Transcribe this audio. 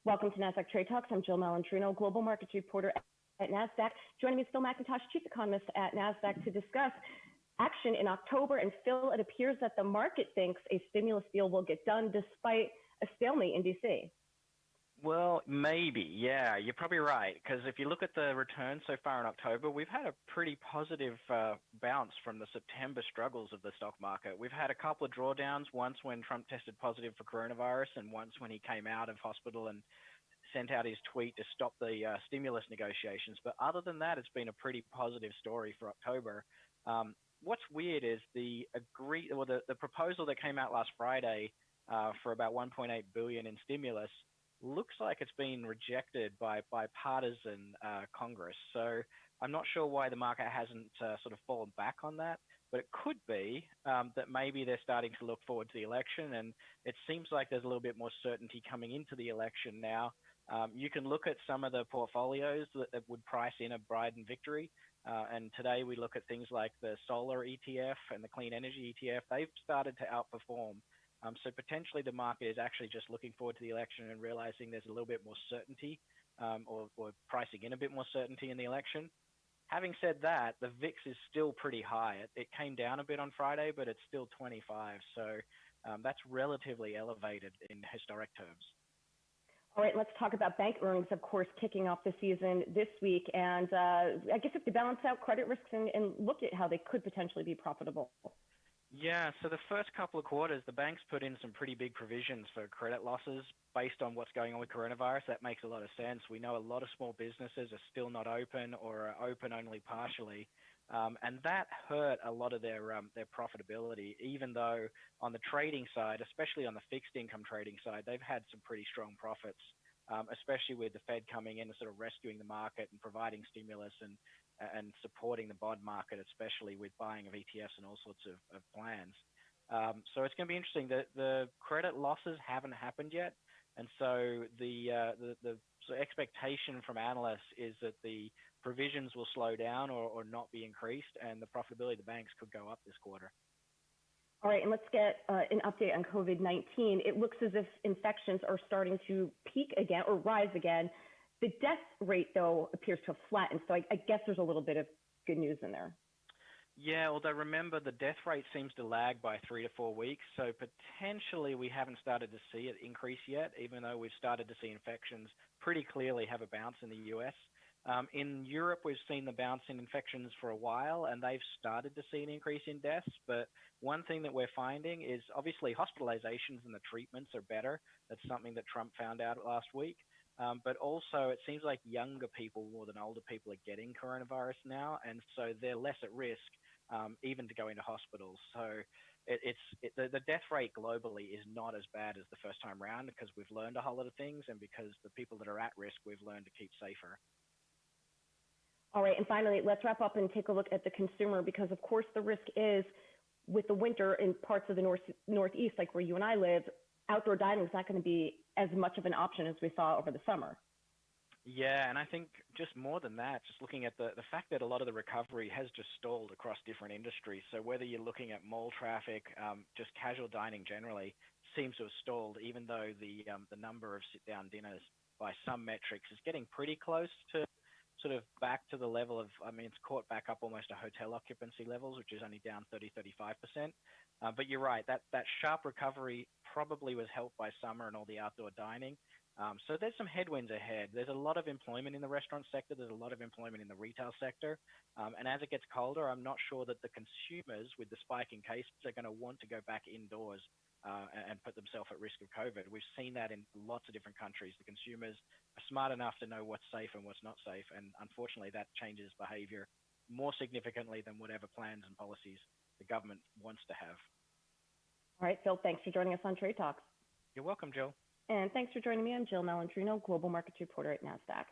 Welcome to Nasdaq Trade Talks. I'm Jill Malandrino, global markets reporter at Nasdaq. Joining me is Phil Mackintosh, chief economist at Nasdaq, to discuss action in October. And Phil, it appears that the market thinks a stimulus deal will get done despite a stalemate in D.C. Well, maybe, yeah, you're probably right. Because if you look at the returns so far in October, we've had a pretty positive bounce from the September struggles of the stock market. We've had a couple of drawdowns, once when Trump tested positive for coronavirus and once when he came out of hospital and sent out his tweet to stop the stimulus negotiations. But other than that, it's been a pretty positive story for October. What's weird is the proposal that came out last Friday for about 1.8 billion in stimulus looks like it's been rejected by bipartisan Congress. So I'm not sure why the market hasn't sort of fallen back on that, but it could be that maybe they're starting to look forward to the election, and it seems like there's a little bit more certainty coming into the election now. You can look at some of the portfolios that would price in a Biden victory, and today we look at things like the solar ETF and the clean energy ETF. They've started to outperform. So potentially the market is actually just looking forward to the election and realizing there's a little bit more certainty, or pricing in a bit more certainty in the election. Having said that, the VIX is still pretty high. It came down a bit on Friday, but it's still 25. So that's relatively elevated in historic terms. All right, let's talk about bank earnings, of course, kicking off the season this week. And I guess if to balance out credit risks and look at how they could potentially be profitable. Yeah, so the first couple of quarters, the banks put in some pretty big provisions for credit losses based on what's going on with coronavirus. That makes a lot of sense. We know a lot of small businesses are still not open or are open only partially. And that hurt a lot of their profitability, even though on the trading side, especially on the fixed income trading side, they've had some pretty strong profits, especially with the Fed coming in and sort of rescuing the market and providing stimulus and supporting the bond market, especially with buying of ETFs and all sorts of plans. So it's going to be interesting. The credit losses haven't happened yet. And so the expectation from analysts is that the provisions will slow down or not be increased, and the profitability of the banks could go up this quarter. All right, and let's get an update on COVID-19. It looks as if infections are starting to peak again or rise again. The death rate, though, appears to have flattened. So I guess there's a little bit of good news in there. Yeah, although remember, the death rate seems to lag by 3 to 4 weeks. So potentially we haven't started to see it increase yet, even though we've started to see infections pretty clearly have a bounce in the US. In Europe, we've seen the bounce in infections for a while, and they've started to see an increase in deaths. But one thing that we're finding is obviously hospitalizations and the treatments are better. That's something that Trump found out last week. But also, it seems like younger people more than older people are getting coronavirus now, and so they're less at risk, even to go into hospitals. So the death rate globally is not as bad as the first time round, because we've learned a whole lot of things, and because the people that are at risk, we've learned to keep safer. All right, and finally, let's wrap up and take a look at the consumer, because of course the risk is with the winter in parts of the northeast, like where you and I live, outdoor dining is not going to be as much of an option as we saw over the summer. Yeah, and I think just more than that, just looking at the fact that a lot of the recovery has just stalled across different industries. So whether you're looking at mall traffic, just casual dining generally seems to have stalled, even though the number of sit-down dinners by some metrics is getting pretty close to sort of back to the level of, I mean, it's caught back up almost to hotel occupancy levels, which is only down 35%. But you're right, that sharp recovery probably was helped by summer and all the outdoor dining. So there's some headwinds ahead. There's a lot of employment in the restaurant sector. There's a lot of employment in the retail sector. And as it gets colder, I'm not sure that the consumers with the spike in cases are going to want to go back indoors and put themselves at risk of COVID. We've seen that in lots of different countries. The consumers are smart enough to know what's safe and what's not safe. And unfortunately, that changes behavior more significantly than whatever plans and policies the government wants to have. All right, Phil, thanks for joining us on Trade Talks. You're welcome, Jill. And thanks for joining me. I'm Jill Malandrino, global markets reporter at Nasdaq.